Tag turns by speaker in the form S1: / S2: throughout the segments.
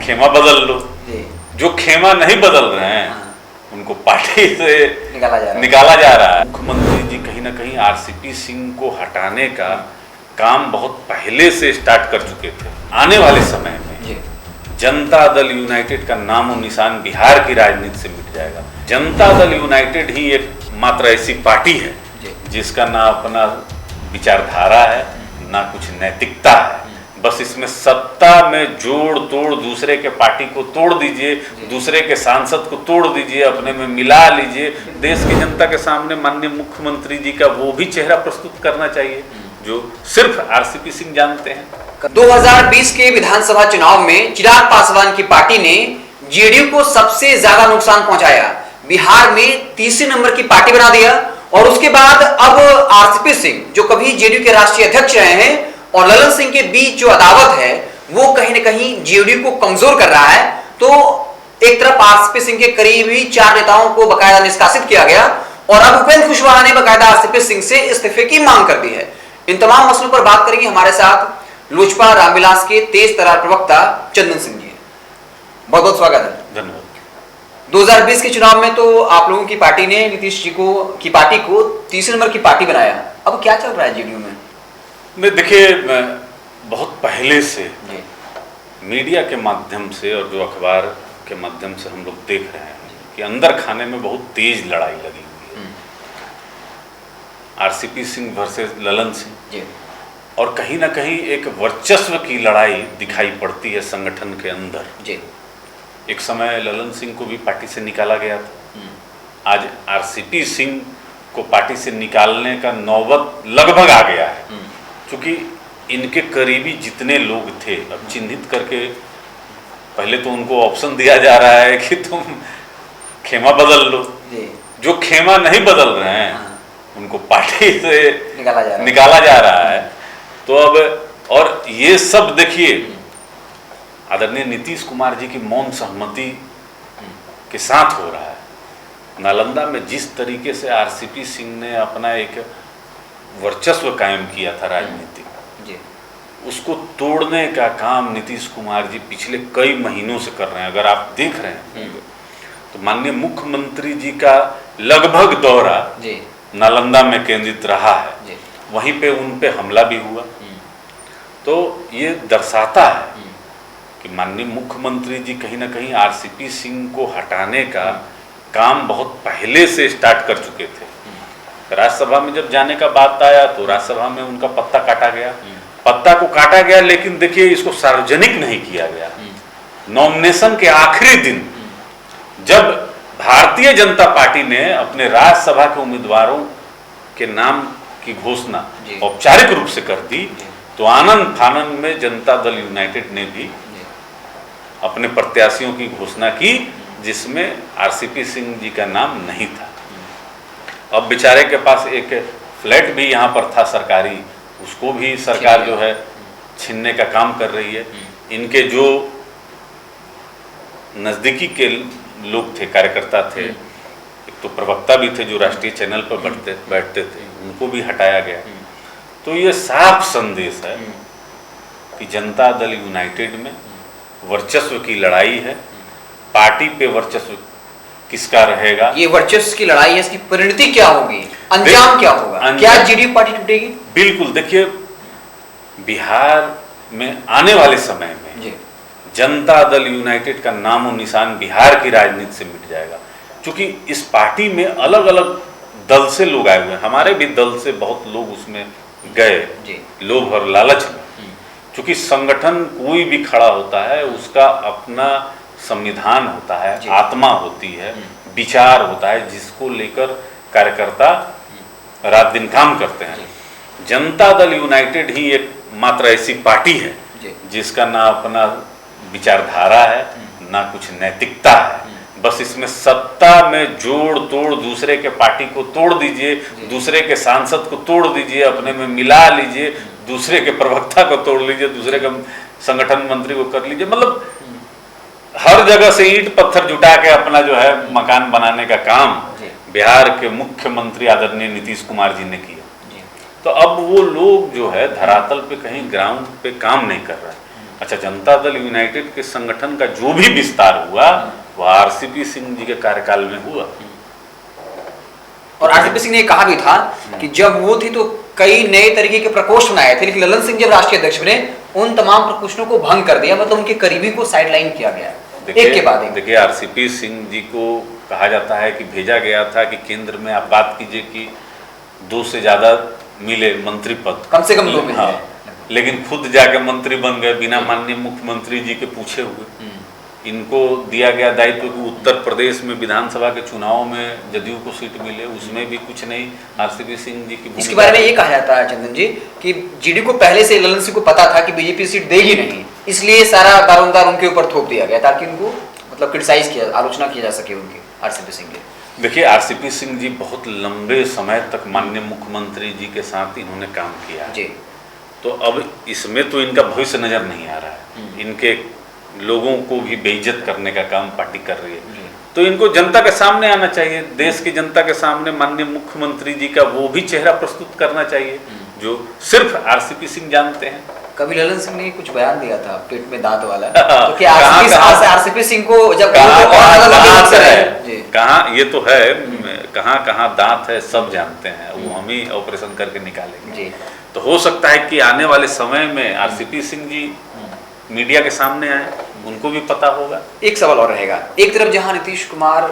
S1: खेमा बदल लो। जो खेमा नहीं बदल रहे हैं उनको पार्टी से निकाला जा रहा है। मुख्यमंत्री जी कहीं ना कहीं आरसीपी सिंह को हटाने का काम बहुत पहले से स्टार्ट कर चुके थे। आने वाले समय में जनता दल यूनाइटेड का नामो निशान बिहार की राजनीति से मिट जाएगा। जनता दल यूनाइटेड ही एक मात्र ऐसी पार्टी है जिसका ना अपना विचारधारा है ना कुछ नैतिकता है। बस इसमें सत्ता में जोड़ तोड़, दूसरे के पार्टी को तोड़ दीजिए, दूसरे के सांसद को तोड़ दीजिए, अपने में मिला लीजिए। देश की जनता के सामने माननीय मुख्यमंत्री जी का वो भी चेहरा प्रस्तुत करना चाहिए जो सिर्फ आरसीपी सिंह जानते हैं।
S2: 2020 के विधानसभा चुनाव में चिराग पासवान की पार्टी ने जेडीयू को सबसे ज्यादा नुकसान पहुंचाया, बिहार में तीसरे नंबर की पार्टी बना दिया। और उसके बाद अब आरसीपी सिंह जो कभी जेडीयू के राष्ट्रीय अध्यक्ष रहे हैं और ललन सिंह के बीच जो अदावत है वो कहीं ना कहीं जेडीयू को कमजोर कर रहा है। तो एक तरफ आरसीपी सिंह के करीबी 4 नेताओं को बकायदा निष्कासित किया गया और अब उपेंद्र कुशवाहा ने बकायदा आरसीपी सिंह से इस्तीफे की मांग कर दी है। इन तमाम मसलों पर बात करेंगे। हमारे साथ लोजपा रामविलास के तेज तर्रार प्रवक्ता चंदन सिंह जी। बहुत बहुत स्वागत है।
S1: धन्यवाद।
S2: 2020 के चुनाव में तो आप लोगों की पार्टी ने नीतीश जी की पार्टी को तीसरे नंबर की पार्टी बनाया। अब क्या चल रहा है जेडीयू में?
S1: देखिए, बहुत पहले से मीडिया के माध्यम से और जो अखबार के माध्यम से हम लोग देख रहे हैं कि अंदर खाने में बहुत तेज लड़ाई लगी हुई है। आरसीपी सिंह वर्सेस ललन सिंह, और कहीं ना कहीं एक वर्चस्व की लड़ाई दिखाई पड़ती है संगठन के अंदर। एक समय ललन सिंह को भी पार्टी से निकाला गया था। आज आरसीपी सिंह को पार्टी से निकालने का नौबत लगभग आ गया है, क्योंकि इनके करीबी जितने लोग थे अब चिन्हित करके पहले तो उनको ऑप्शन दिया जा रहा है कि तुम खेमा बदल लो। जो खेमा नहीं बदल रहे हैं उनको पार्टी से निकाला जा रहा है। तो अब और ये सब देखिए, आदरणीय नीतीश कुमार जी की मौन सहमति के साथ हो रहा है। नालंदा में जिस तरीके से आरसीपी सिंह ने अपना एक वर्चस्व कायम किया था राजनीति, उसको तोड़ने का काम नीतीश कुमार जी पिछले कई महीनों से कर रहे हैं। अगर आप देख रहे हैं तो माननीय मुख्यमंत्री जी का लगभग दौरा नालंदा में केंद्रित रहा है। वहीं पे उन पे हमला भी हुआ। तो ये दर्शाता है कि माननीय मुख्यमंत्री जी कहीं ना कहीं आरसीपी सिंह को हटाने का काम बहुत पहले से स्टार्ट कर चुके थे। राज्यसभा में जब जाने का बात आया तो राज्यसभा में उनका पत्ता काटा गया। पत्ता को काटा गया, लेकिन देखिए इसको सार्वजनिक नहीं किया गया। नॉमिनेशन के आखिरी दिन जब भारतीय जनता पार्टी ने अपने राज्यसभा के उम्मीदवारों के नाम की घोषणा औपचारिक रूप से कर दी, तो आनंद फानंद में जनता दल यूनाइटेड ने भी अपने प्रत्याशियों की घोषणा की, जिसमें आरसीपी सिंह जी का नाम नहीं था। अब बेचारे के पास एक फ्लैट भी यहाँ पर था सरकारी, उसको भी सरकार जो है छीनने का काम कर रही है। इनके जो नज़दीकी के लोग थे, कार्यकर्ता थे, एक तो प्रवक्ता भी थे जो राष्ट्रीय चैनल पर बैठते थे, उनको भी हटाया गया। तो ये साफ संदेश है कि जनता दल यूनाइटेड में वर्चस्व की लड़ाई है। पार्टी पे वर्चस्व किसका रहेगा? ये
S2: वर्चस्व की लड़ाई है, इसकी परिणति क्या होगी, अंजाम क्या होगा? क्या जेडीयू पार्टी टूटेगी?
S1: बिल्कुल। देखिए, बिहार में आने वाले समय में जनता दल यूनाइटेड का नामो निशान बिहार की राजनीति से मिट जाएगा, क्योंकि इस पार्टी में अलग अलग दल से लोग आए हुए हैं। हमारे भी दल से बहुत लोग उसमें गए, लोभ और लालच में। क्योंकि संगठन कोई भी खड़ा होता है, उसका अपना संविधान होता है, आत्मा होती है, विचार होता है, जिसको लेकर कार्यकर्ता रात दिन काम करते हैं। जनता दल यूनाइटेड ही एक मात्र ऐसी पार्टी है जिसका ना अपना विचारधारा है ना कुछ नैतिकता है। बस इसमें सत्ता में जोड़ तोड़, दूसरे के पार्टी को तोड़ दीजिए, दूसरे के सांसद को तोड़ दीजिए, अपने में मिला लीजिए, दूसरे के प्रवक्ता को तोड़ लीजिए, दूसरे के संगठन मंत्री को कर लीजिए। मतलब हर जगह से ईंट पत्थर जुटा के अपना जो है मकान बनाने का काम बिहार के मुख्यमंत्री आदरणीय नीतीश कुमार जी ने किया। तो अब वो लोग जो है धरातल पे कहीं ग्राउंड पे काम नहीं कर रहा है। अच्छा, जनता दल यूनाइटेड के संगठन का जो भी विस्तार हुआ वह आरसीपी सिंह जी के कार्यकाल में हुआ।
S2: और आरसीपी सिंह ने कहा भी था कि जब वो थी तो कई नए तरीके के प्रकोष्ठ बनाए थे, लेकिन ललन सिंह जब राष्ट्रीय अध्यक्ष बने उन तमाम प्रकोष्ठों को भंग कर दिया, मतलब उनके करीबी को साइडलाइन किया गया एक के बाद एक।
S1: देखिए, आरसीपी सिंह जी को कहा जाता है कि भेजा गया था कि केंद्र में आप बात कीजिए कि 2 से ज्यादा मिले मंत्री पद,
S2: कम से कम 2 मिले।
S1: हाँ, लेकिन खुद जाके मंत्री बन गए बिना माननीय मुख्यमंत्री जी के पूछे हुए। इनको दिया गया दायित्व कि उत्तर प्रदेश में विधानसभा के चुनाव में जदयू को सीट मिले, उसमें भी कुछ नहीं। आरसीपी सिंह जी की
S2: इसके बारे में ये कहा जाता है चंदन जी कि जीडी को पहले से ललन सिंह को पता था कि बीजेपी सीट देगी नहीं, इसलिए सारा दारोमदार उनके ऊपर थोप दिया गया ताकि उनको मतलब क्रिटिसाइज किया, आलोचना की जा सके उनकी, आरसीपी सिंह की।
S1: देखिए, आरसीपी सिंह जी बहुत लंबे समय तक माननीय मुख्यमंत्री जी के साथ इन्होंने काम किया जी। तो अब इसमें तो इनका भविष्य नजर नहीं आ रहा है। इनके लोगों को भी बेइज्जत करने का काम पार्टी कर रही है, तो इनको जनता के सामने आना चाहिए, देश की जनता के सामने माननीय मुख्यमंत्री जी का वो भी चेहरा प्रस्तुत करना चाहिए जो सिर्फ आरसीपी सिंह जानते हैं।
S2: कभी ललन सिंह ने कुछ बयान दिया था पेट में दांत वाला, तो क्या आरसीपी सिंह को जब
S1: कहाँ ये तो है, कहाँ दांत है सब जानते हैं, वो हम ही ऑपरेशन करके निकालेंगे। तो हो सकता है कि आने वाले समय में आरसीपी सिंह जी मीडिया के सामने आए, उनको भी पता होगा।
S2: एक सवाल और रहेगा, एक तरफ जहां नीतीश कुमार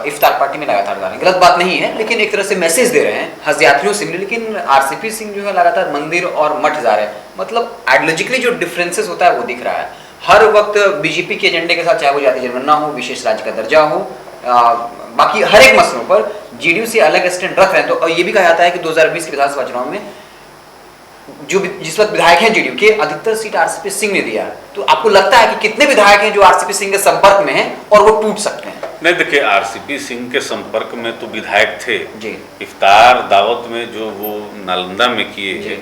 S2: इफ्तार पार्टी में लगातार जा रहे हैं, गलत बात नहीं है, लेकिन एक तरह से मैसेज दे रहे हैं हज यात्रियों से, लेकिन आरसीपी सिंह जो है लगातार मंदिर और मठ जा रहे हैं, मतलब आइडियोलॉजिकली जो डिफरेंसेस होता है वो दिख रहा है हर वक्त बीजेपी के एजेंडे के साथ, चाहे वो जाति जनगणना हो, विशेष राज्य का दर्जा हो, बाकी हर एक मसलों पर जेडीयू से अलग स्टैंड रख रहे हैं। तो ये भी कहा जाता है कि 2020 के विधानसभा चुनाव में जो जिस वक्त विधायक हैं जेडीयू के, अधिकतर सीट आरसीपी सिंह ने दिया। तो आपको लगता है कि कितने विधायक हैं जो आरसीपी सिंह के संपर्क में हैं और वो टूट सकते हैं?
S1: नहीं, देखिए, आरसीपी सिंह के संपर्क में तो विधायक थे जी। इफ्तार दावत में जो वो नालंदा में किए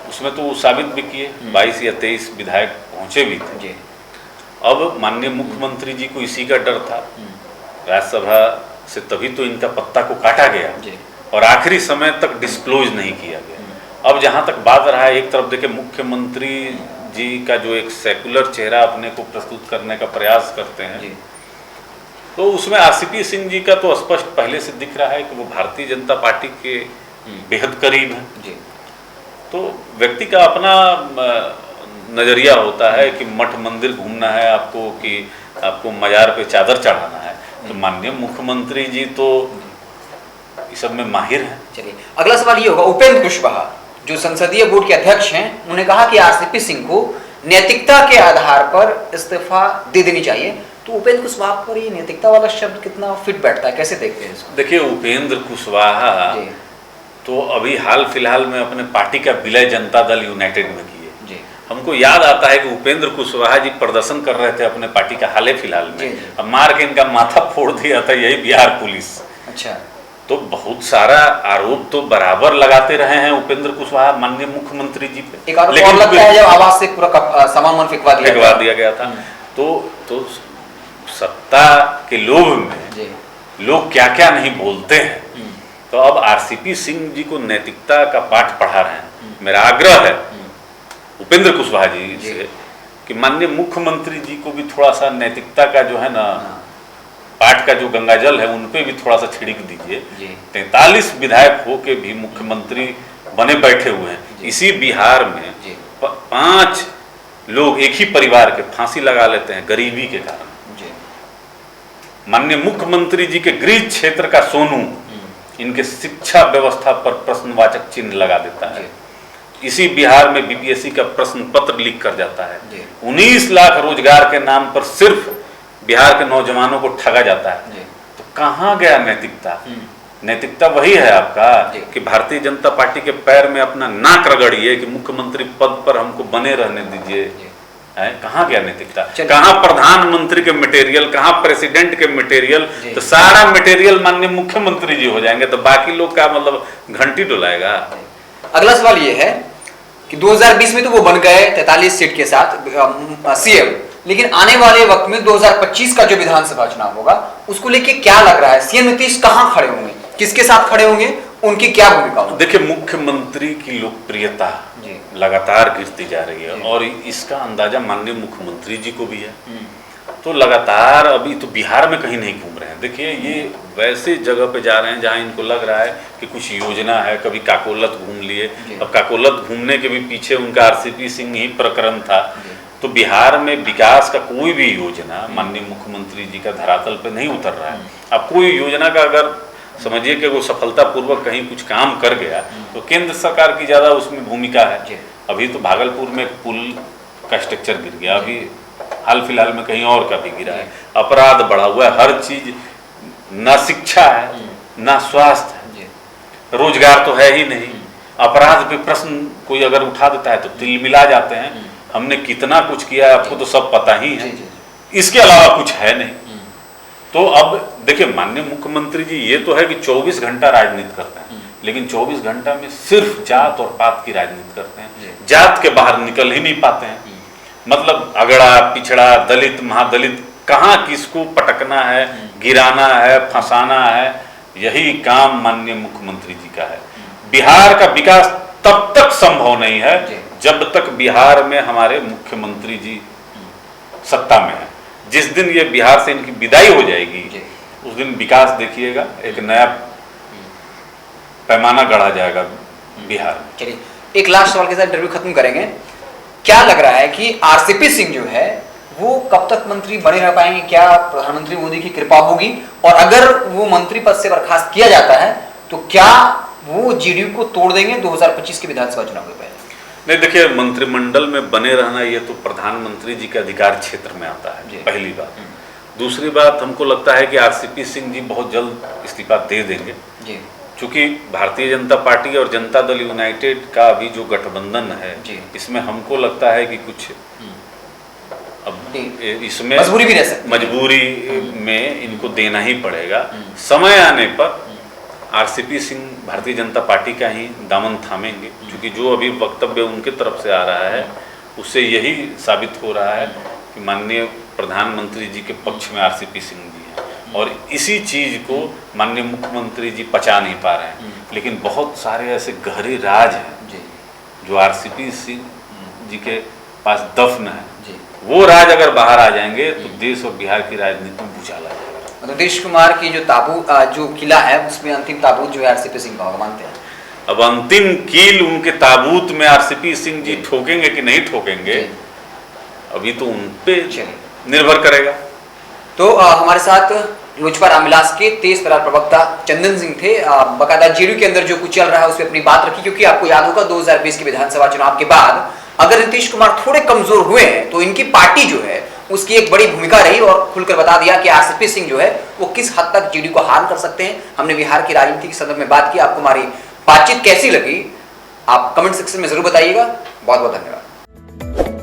S1: उसमें तो वो साबित भी किए, 22 या 23 विधायक पहुंचे भी थे जी। अब माननीय मुख्यमंत्री जी को इसी का डर था, राज्यसभा से तभी तो इनका पत्ता को काटा गया और आखिरी समय तक डिस्क्लोज नहीं किया गया। अब जहाँ तक बात रहा है, एक तरफ देखिए मुख्यमंत्री जी का जो एक सेकुलर चेहरा अपने को प्रस्तुत करने का प्रयास करते हैं, तो उसमें आरसीपी सिंह जी का तो स्पष्ट पहले से दिख रहा है कि वो भारतीय जनता पार्टी के बेहद करीब हैं। तो व्यक्ति का अपना नजरिया होता है कि मठ मंदिर घूमना है आपको कि आपको मजार पे चादर चढ़ाना है, तो माननीय मुख्यमंत्री जी तो इस सब में माहिर हैं।
S2: चलिए, अगला सवाल ये होगा, उपेंद्र कुशवाहा जो संसदीय बोर्ड के अध्यक्ष हैं, उन्होंने कहा कि आरसीपी सिंह को नैतिकता के आधार पर इस्तीफा दे देनी चाहिए। तो उपेंद्र कुशवाहा पर ये नैतिकता वाला शब्द कितना फिट बैठता है, कैसे देखते हैं इसको?
S1: देखिए, उपेंद्र कुशवाहा तो अभी हाल फिलहाल में अपने पार्टी का विलय जनता दल यूनाइटेड में किए। हमको याद आता है कि उपेंद्र कुशवाहा जी प्रदर्शन कर रहे थे अपने पार्टी का हाल फिलहाल में, अब मार के इनका माथा फोड़ दिया था यही बिहार पुलिस। अच्छा, तो बहुत सारा आरोप तो बराबर लगाते रहे हैं उपेंद्र कुशवाहा माननीय मुख्यमंत्री जी पे।
S2: एक आरोप और लगता है जब आवाज से पूरा सामान फेंकवा
S1: दिया गया था। तो सत्ता के लोभ में लोग क्या क्या नहीं बोलते हैं। तो अब आरसीपी सिंह जी को नैतिकता का पाठ पढ़ा रहे हैं। मेरा आग्रह है उपेंद्र कुशवाहा जी से कि माननीय मुख्यमंत्री जी को भी थोड़ा सा नैतिकता का जो है ना पाठ का जो गंगाजल है उन पे भी थोड़ा सा छिड़क दीजिए। 43 विधायक हो के भी मुख्यमंत्री बने बैठे हुए हैं। इसी बिहार में 5 लोग एक ही परिवार के फांसी लगा लेते हैं गरीबी के कारण। माननीय मुख्यमंत्री जी के गृह क्षेत्र का सोनू इनके शिक्षा व्यवस्था पर प्रश्नवाचक चिन्ह लगा देता है। इसी बिहार में बीपीएससी का प्रश्न पत्र लीक कर जाता है। 19 लाख रोजगार के नाम पर सिर्फ बिहार के नौजवानों को ठगा जाता है। तो कहाँ गया नैतिकता? नैतिकता वही है आपका कि भारतीय जनता पार्टी के पैर में अपना नाक रगड़िए कि मुख्यमंत्री पद पर हमको बने रहने दीजिए। कहाँ गया नैतिकता? कहाँ प्रधानमंत्री के मटेरियल, कहाँ प्रेसिडेंट के मटेरियल? तो सारा मटेरियल माननीय मुख्यमंत्री जी हो जाएंगे तो बाकी लोग का मतलब घंटी डुलाएगा।
S2: अगला सवाल ये है कि 2020 में तो वो बन गए 43 सीट के साथ सीएम, लेकिन आने वाले वक्त में 2025 का जो विधानसभा चुनाव होगा उसको लेके क्या लग रहा है? सीएम नीतीश कहाँ खड़े होंगे, किसके साथ खड़े होंगे, उनकी क्या भूमिका होगी?
S1: देखिए, मुख्यमंत्री की लोकप्रियता लगातार गिरती जा रही है और इसका अंदाजा माननीय मुख्यमंत्री जी को भी है। तो लगातार अभी तो बिहार में कहीं नहीं घूम रहे हैं। देखिए ये वैसे जगह पे जा रहे हैं जहां इनको लग रहा है कि कुछ योजना है। कभी काकोलत घूम लिए, अब काकोलत घूमने के भी पीछे उनका आरसीपी सिंह ही प्रकरण था। तो बिहार में विकास का कोई भी योजना माननीय मुख्यमंत्री जी का धरातल पे नहीं उतर रहा है। अब कोई योजना का अगर समझिए कि वो सफलतापूर्वक कहीं कुछ काम कर गया तो केंद्र सरकार की ज़्यादा उसमें भूमिका है। अभी तो भागलपुर में पुल का स्ट्रक्चर गिर गया, अभी हाल फिलहाल में कहीं और का भी गिरा है। अपराध बढ़ा हुआ है, हर चीज, ना शिक्षा है ना स्वास्थ्य है, रोजगार तो है ही नहीं। अपराध पे प्रश्न कोई अगर उठा देता है तो तिल मिला जाते हैं। हमने कितना कुछ किया है आपको तो सब पता ही है, इसके अलावा कुछ है नहीं। तो अब देखिए माननीय मुख्यमंत्री जी ये तो है कि 24 घंटा राजनीति करते हैं, लेकिन 24 घंटा में सिर्फ जात और पात की राजनीति करते हैं। जात के बाहर निकल ही नहीं पाते हैं। मतलब अगड़ा पिछड़ा दलित महादलित कहाँ किसको पटकना है, गिराना है, फंसाना है, यही काम माननीय मुख्यमंत्री जी का है। बिहार का विकास तब तक संभव नहीं है जब तक बिहार में हमारे मुख्यमंत्री जी सत्ता में है। जिस दिन ये बिहार से इनकी विदाई हो जाएगी उस दिन विकास देखिएगा, एक नया पैमाना गढ़ा जाएगा बिहार में।
S2: चलिए एक लास्ट सवाल के साथ इंटरव्यू खत्म करेंगे। क्या लग रहा है कि आरसीपी सिंह जो है वो कब तक मंत्री बने रह पाएंगे? क्या प्रधानमंत्री मोदी की कृपा होगी? और अगर वो मंत्री पद से बर्खास्त किया जाता है तो क्या वो जेडीयू को तोड़ देंगे 2025 के विधानसभा चुनाव के पहले?
S1: नहीं, देखिए मंत्रिमंडल में बने रहना ये तो प्रधानमंत्री जी के अधिकार क्षेत्र में आता है, पहली बात। दूसरी बात, हमको लगता है कि आरसीपी सिंह जी बहुत जल्द इस्तीफा दे देंगे, क्योंकि भारतीय जनता पार्टी और जनता दल यूनाइटेड का अभी जो गठबंधन है इसमें हमको लगता है कि कुछ अब इसमें
S2: मजबूरी भी रह सकती है।
S1: मजबूरी में इनको देना ही पड़ेगा। समय आने पर आरसीपी सिंह भारतीय जनता पार्टी का ही दामन थामेंगे, क्योंकि जो अभी वक्तव्य उनके तरफ से आ रहा है उससे यही साबित हो रहा है कि माननीय प्रधानमंत्री जी के पक्ष में आरसीपी सिंह जी हैं और इसी चीज को माननीय मुख्यमंत्री जी पचा नहीं पा रहे हैं। लेकिन बहुत सारे ऐसे गहरे राज हैं जो आरसीपी सिंह जी के पास दफन है। वो राज अगर बाहर आ जाएंगे तो देश और बिहार की राजनीति में भूचाल आ जाएगा।
S2: नीतीश कुमार की जो ताबूत जो किला है उसमें अंतिम ताबूत जो है आरसीपी सिंह का मानते हैं।
S1: अब अंतिम कील उनके ताबूत में आरसीपी सिंह जी ठोकेंगे कि नहीं ठोकेंगे अभी तो उन पे निर्भर करेगा।
S2: तो हमारे साथ लोजपा रामविलास के तेज तर्रार प्रवक्ता चंदन सिंह थे। बकायदा जेडीयू के अंदर जो कुछ चल रहा है उस पर अपनी बात रखी, क्योंकि आपको याद होगा 2020 के विधानसभा चुनाव के बाद अगर नीतीश कुमार थोड़े कमजोर हुए हैं तो इनकी पार्टी जो है उसकी एक बड़ी भूमिका रही और खुलकर बता दिया कि आरसीपी सिंह जो है वो किस हद तक जेडीयू को हार्म कर सकते हैं। हमने बिहार की राजनीति के संदर्भ में बात की। आपको हमारी बातचीत कैसी लगी आप कमेंट सेक्शन में जरूर बताइएगा। बहुत बहुत धन्यवाद।